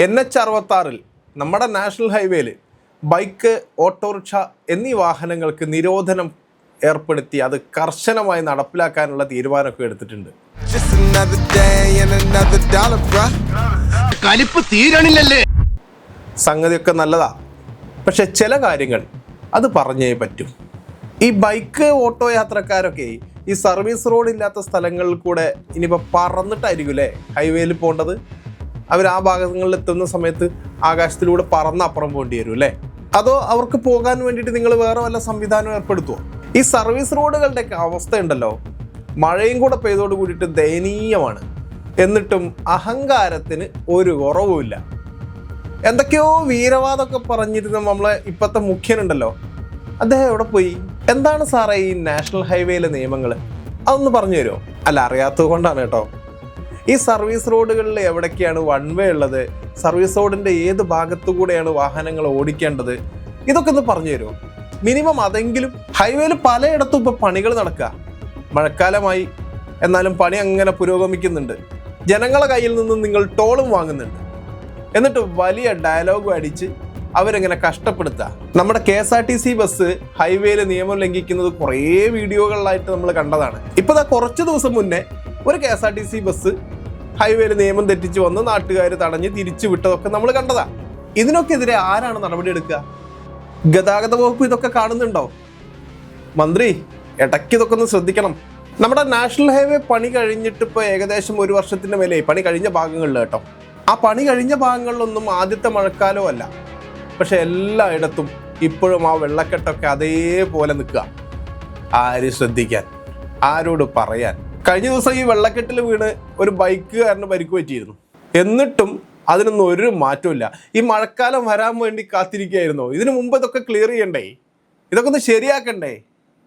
NH66 നമ്മുടെ national ഹൈവേയിൽ bike, autorickshaw എന്നീ വാഹനങ്ങൾക്ക് നിരോധനം ഏർപ്പെടുത്തി അത് കർശനമായി നടപ്പിലാക്കാനുള്ള തീരുമാനമൊക്കെ എടുത്തിട്ടുണ്ട്. സംഗതിയൊക്കെ നല്ലതാ, പക്ഷെ ചില കാര്യങ്ങൾ അത് പറഞ്ഞേ പറ്റും. ഈ ബൈക്ക്, ഓട്ടോ യാത്രക്കാരൊക്കെ ഈ സർവീസ് റോഡ് ഇല്ലാത്ത സ്ഥലങ്ങളിൽ കൂടെ ഇനിയിപ്പോൾ പറന്നിട്ടായിരിക്കും അല്ലേ ഹൈവേയിൽ പോകേണ്ടത്. അവർ ആ ഭാഗങ്ങളിൽ എത്തുന്ന സമയത്ത് ആകാശത്തിലൂടെ പറന്ന് അപ്പുറം പോകേണ്ടി വരും അല്ലേ? അതോ അവർക്ക് പോകാൻ വേണ്ടിയിട്ട് നിങ്ങൾ വേറെ വല്ല സംവിധാനം ഏർപ്പെടുത്തുമോ? ഈ സർവീസ് റോഡുകളുടെയൊക്കെ അവസ്ഥ ഉണ്ടല്ലോ, മഴയും കൂടെ പെയ്തോട് കൂടിയിട്ട് ദയനീയമാണ്. എന്നിട്ടും അഹങ്കാരത്തിന് ഒരു കുറവുമില്ല. എന്തൊക്കെയോ വീരവാദമൊക്കെ പറഞ്ഞിരുന്ന നമ്മളെ ഇപ്പോഴത്തെ മുഖ്യനുണ്ടല്ലോ, അദ്ദേഹം എവിടെ പോയി? എന്താണ് സാറേ ഈ നാഷണൽ ഹൈവേയിലെ നിയമങ്ങൾ? അതൊന്ന് പറഞ്ഞു തരുമോ? അല്ല, അറിയാത്തത് കൊണ്ടാണ് കേട്ടോ. ഈ സർവീസ് റോഡുകളിൽ എവിടേക്കാണ് വൺ വേ ഉള്ളത്, സർവീസ് റോഡിൻ്റെ ഏത് ഭാഗത്തു കൂടെയാണ് വാഹനങ്ങൾ ഓടിക്കേണ്ടത്, ഇതൊക്കെ ഒന്ന് പറഞ്ഞു തരുമോ? മിനിമം അതെങ്കിലും. ഹൈവേയിൽ പലയിടത്തും ഇപ്പോൾ പണികൾ നടക്കുക. മഴക്കാലമായി, എന്നാലും പണി അങ്ങനെ പുരോഗമിക്കുന്നുണ്ട്. ജനങ്ങളെ കയ്യിൽ നിന്നും നിങ്ങൾ ടോളും വാങ്ങുന്നുണ്ട്. എന്നിട്ട് വലിയ ഡയലോഗും അടിച്ച് അവരെങ്ങനെ കഷ്ടപ്പെടുത്തുക. നമ്മുടെ KSRTC ബസ് ഹൈവേയിൽ നിയമം ലംഘിക്കുന്നത് കുറേ വീഡിയോകളിലായിട്ട് നമ്മൾ കണ്ടതാണ്. ഇപ്പോൾ കുറച്ച് ദിവസം മുന്നേ ഒരു KSRTC ബസ് ഹൈവേയിൽ നിയമം തെറ്റിച്ച് വന്ന് നാട്ടുകാർ തടഞ്ഞ് തിരിച്ചു വിട്ടതൊക്കെ നമ്മൾ കണ്ടതാ. ഇതിനൊക്കെ എതിരെ ആരാണ് നടപടി എടുക്കുക? ഗതാഗത വകുപ്പ് ഇതൊക്കെ കാണുന്നുണ്ടോ? മന്ത്രി, ഇടയ്ക്ക് ഇതൊക്കെ ഒന്ന് ശ്രദ്ധിക്കണം. നമ്മുടെ നാഷണൽ ഹൈവേ പണി കഴിഞ്ഞിട്ട് ഇപ്പോൾ ഏകദേശം 1 വർഷത്തിൻ്റെ മേലെ പണി കഴിഞ്ഞ ഭാഗങ്ങളിൽ കേട്ടോ. ആ പണി കഴിഞ്ഞ ഭാഗങ്ങളിലൊന്നും ആദ്യത്തെ മഴക്കാലവും അല്ല, പക്ഷെ എല്ലായിടത്തും ഇപ്പോഴും ആ വെള്ളക്കെട്ടൊക്കെ അതേപോലെ നിൽക്കുക. ആര് ശ്രദ്ധിക്കാൻ? ആരോട് പറയാൻ? കഴിഞ്ഞ ദിവസം ഈ വെള്ളക്കെട്ടിൽ വീണ് ഒരു ബൈക്കുകാരന് പരിക്ക് പറ്റിയിരുന്നു. എന്നിട്ടും അതിനൊന്നും ഒരു മാറ്റമില്ല. ഈ മഴക്കാലം വരാൻ വേണ്ടി കാത്തിരിക്കുകയായിരുന്നോ? ഇതിനു മുമ്പ് ഇതൊക്കെ ക്ലിയർ ചെയ്യണ്ടേ? ഇതൊക്കെ ഒന്ന് ശരിയാക്കണ്ടേ?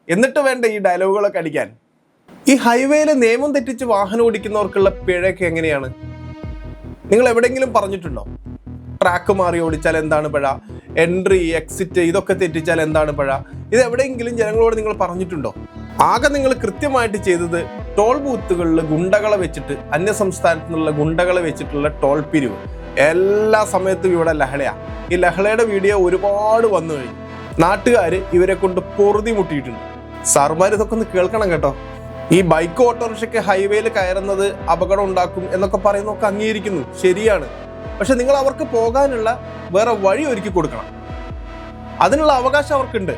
എന്നിട്ട് വേണ്ടേ ഈ ഡയലോഗുകളൊക്കെ അടിക്കാൻ? ഈ ഹൈവേയിൽ നിയമം തെറ്റിച്ച് വാഹനം ഓടിക്കുന്നവർക്കുള്ള പിഴയൊക്കെ എങ്ങനെയാണ്? നിങ്ങൾ എവിടെയെങ്കിലും പറഞ്ഞിട്ടുണ്ടോ? ട്രാക്ക് മാറി ഓടിച്ചാൽ എന്താണ് പിഴ, എൻട്രി എക്സിറ്റ് ഇതൊക്കെ തെറ്റിച്ചാൽ എന്താണ് പിഴ? ഇത് എവിടെയെങ്കിലും ജനങ്ങളോട് നിങ്ങൾ പറഞ്ഞിട്ടുണ്ടോ? ആകെ നിങ്ങൾ കൃത്യമായിട്ട് ചെയ്തത് ടോൾ ബൂത്തുകളിൽ ഗുണ്ടകളെ വെച്ചിട്ട്, അന്യ സംസ്ഥാനത്തു നിന്നുള്ള ഗുണ്ടകളെ വെച്ചിട്ടുള്ള ടോൾ പിരിവ്. എല്ലാ സമയത്തും ഇവിടെ ലഹളയാ. ഈ ലഹളയുടെ വീഡിയോ ഒരുപാട് വന്നു കഴിഞ്ഞു. നാട്ടുകാർ ഇവരെ കൊണ്ട് പൊറുതി മുട്ടിയിട്ടുണ്ട്. സാറുമാർ ഇതൊക്കെ ഒന്ന് കേൾക്കണം കേട്ടോ. ഈ ബൈക്ക്, ഓട്ടോറിക്ഷയ്ക്ക് ഹൈവേയിൽ കയറുന്നത് അപകടം ഉണ്ടാക്കും എന്നൊക്കെ പറയുന്നതൊക്കെ അംഗീകരിക്കുന്നു, ശരിയാണ്. പക്ഷെ നിങ്ങൾ അവർക്ക് പോകാനുള്ള വേറെ വഴി ഒരുക്കി കൊടുക്കണം. അതിനുള്ള അവകാശം അവർക്കുണ്ട്.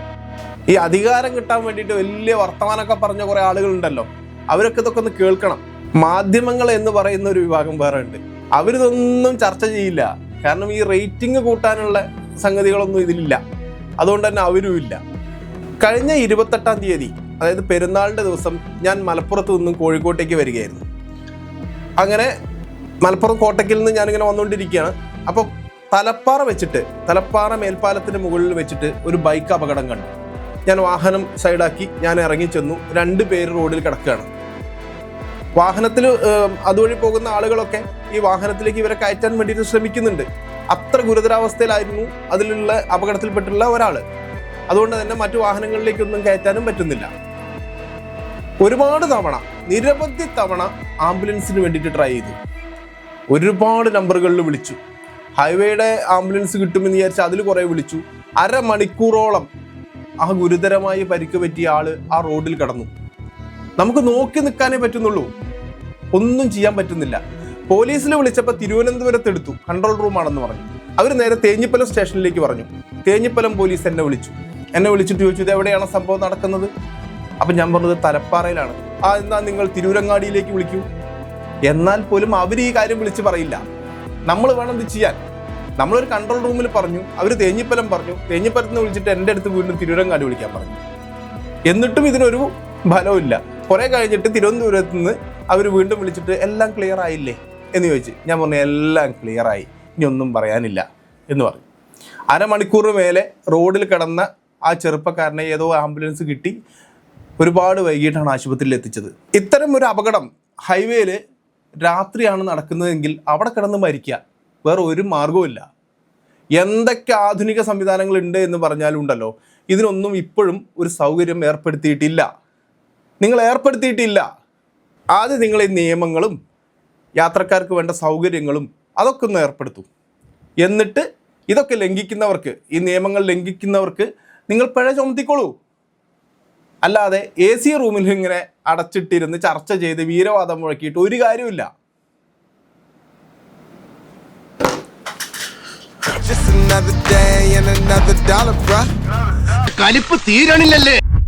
ഈ അധികാരം കിട്ടാൻ വേണ്ടിയിട്ട് വലിയ വർത്തമാനമൊക്കെ പറഞ്ഞ കുറേ ആളുകളുണ്ടല്ലോ, അവരൊക്കെ ഇതൊക്കെ ഒന്ന് കേൾക്കണം. മാധ്യമങ്ങൾ എന്ന് പറയുന്ന ഒരു വിഭാഗം വേറെ ഉണ്ട്. അവരിതൊന്നും ചർച്ച ചെയ്യില്ല. കാരണം ഈ റേറ്റിംഗ് കൂട്ടാനുള്ള സംഗതികളൊന്നും ഇതിലില്ല. അതുകൊണ്ട് തന്നെ അവരും ഇല്ല. കഴിഞ്ഞ 28-ാം തീയതി, അതായത് പെരുന്നാളിൻ്റെ ദിവസം, ഞാൻ മലപ്പുറത്ത് നിന്നും കോഴിക്കോട്ടേക്ക് വരികയായിരുന്നു. അങ്ങനെ മലപ്പുറം കോട്ടയ്ക്കിൽ നിന്ന് ഞാനിങ്ങനെ വന്നുകൊണ്ടിരിക്കുകയാണ്. അപ്പോൾ തലപ്പാറ മേൽപ്പാലത്തിന് മുകളിൽ വെച്ചിട്ട് ഒരു ബൈക്ക് അപകടം കണ്ടു. ഞാൻ വാഹനം സൈഡാക്കി ഞാൻ ഇറങ്ങി ചെന്നു. 2 പേര് റോഡിൽ കിടക്കുകയാണ്. വാഹനത്തിൽ അതുവഴി പോകുന്ന ആളുകളൊക്കെ ഈ വാഹനത്തിലേക്ക് ഇവരെ കയറ്റാൻ വേണ്ടിയിട്ട് ശ്രമിക്കുന്നുണ്ട്. അത്ര ഗുരുതരാവസ്ഥയിലായിരുന്നു അതിലുള്ള അപകടത്തിൽപ്പെട്ടുള്ള ഒരാൾ. അതുകൊണ്ട് തന്നെ മറ്റു വാഹനങ്ങളിലേക്കൊന്നും കയറ്റാനും പറ്റുന്നില്ല. ഒരുപാട് തവണ, നിരവധി തവണ ആംബുലൻസിന് വേണ്ടിയിട്ട് ട്രൈ ചെയ്തു. ഒരുപാട് നമ്പറുകളിൽ വിളിച്ചു. ഹൈവേയുടെ ആംബുലൻസ് കിട്ടുമെന്ന് വിചാരിച്ച് അതിൽ കുറേ വിളിച്ചു. അരമണിക്കൂറോളം ആ ഗുരുതരമായി പരിക്ക് പറ്റിയ ആള് ആ റോഡിൽ കിടന്നു. നമുക്ക് നോക്കി നിൽക്കാനേ പറ്റുന്നുള്ളൂ, ഒന്നും ചെയ്യാൻ പറ്റുന്നില്ല. പോലീസിൽ വിളിച്ചപ്പോൾ തിരുവനന്തപുരത്ത് എടുത്തു, കൺട്രോൾ റൂമാണെന്ന് പറഞ്ഞു. അവർ നേരെ തേഞ്ഞിപ്പലം സ്റ്റേഷനിലേക്ക് പറഞ്ഞു. തേഞ്ഞിപ്പലം പോലീസ് എന്നെ വിളിച്ചിട്ട് ചോദിച്ചു, ഇത് എവിടെയാണ് സംഭവം നടക്കുന്നത്? അപ്പം ഞാൻ പറഞ്ഞത് തലപ്പാറയിലാണ്. എന്നാ നിങ്ങൾ തിരൂരങ്ങാടിയിലേക്ക് വിളിക്കൂ. എന്നാൽ പോലും അവർ ഈ കാര്യം വിളിച്ച് പറയില്ല. നമ്മൾ വേണം ഇത് ചെയ്യാൻ. നമ്മളൊരു കൺട്രോൾ റൂമിൽ പറഞ്ഞു, അവർ തേഞ്ഞിപ്പലം പറഞ്ഞു. തേഞ്ഞിപ്പലത്ത് നിന്ന് വിളിച്ചിട്ട് എൻ്റെ അടുത്ത് വീണ്ടും തിരൂരങ്ങാടി വിളിക്കാൻ പറഞ്ഞു. എന്നിട്ടും ഇതിനൊരു ഫലമില്ല. കുറേ കഴിഞ്ഞിട്ട് തിരുവനന്തപുരത്ത് നിന്ന് അവർ വീണ്ടും വിളിച്ചിട്ട് എല്ലാം ക്ലിയർ ആയില്ലേ എന്ന് ചോദിച്ചു. ഞാൻ പറഞ്ഞു എല്ലാം ക്ലിയർ ആയി, ഇനി ഒന്നും പറയാനില്ല എന്ന് പറഞ്ഞു. അരമണിക്കൂർ മേലെ റോഡിൽ കിടന്ന ആ ചെറുപ്പക്കാരനെ ഏതോ ആംബുലൻസ് കിട്ടി. ഒരുപാട് വൈകിട്ടാണ് ആശുപത്രിയിൽ എത്തിച്ചത്. ഇത്തരം ഒരു അപകടം ഹൈവേയിൽ രാത്രിയാണ് നടക്കുന്നതെങ്കിൽ അവിടെ കിടന്ന് മരിക്കുക, വേറെ ഒരു മാർഗവുമില്ല. എന്തൊക്കെ ആധുനിക സംവിധാനങ്ങളുണ്ട് എന്ന് പറഞ്ഞാലും ഉണ്ടല്ലോ, ഇതിനൊന്നും ഇപ്പോഴും ഒരു സൗകര്യം ഏർപ്പെടുത്തിയിട്ടില്ല. നിങ്ങൾ ഏർപ്പെടുത്തിയിട്ടില്ല. ആദ്യം നിങ്ങൾ ഈ നിയമങ്ങളും യാത്രക്കാർക്ക് വേണ്ട സൗകര്യങ്ങളും അതൊക്കെ ഒന്ന് ഏർപ്പെടുത്തും. എന്നിട്ട് ഇതൊക്കെ ലംഘിക്കുന്നവർക്ക്, ഈ നിയമങ്ങൾ ലംഘിക്കുന്നവർക്ക് നിങ്ങൾ പിഴ ചുമത്തിക്കോളൂ. അല്ലാതെ AC റൂമിൽ ഇങ്ങനെ അടച്ചിട്ടിരുന്ന് ചർച്ച ചെയ്ത് വീരവാദം മുഴക്കിയിട്ട് ഒരു കാര്യമില്ല. കലിപ്പ് തീരണില്ലല്ലേ?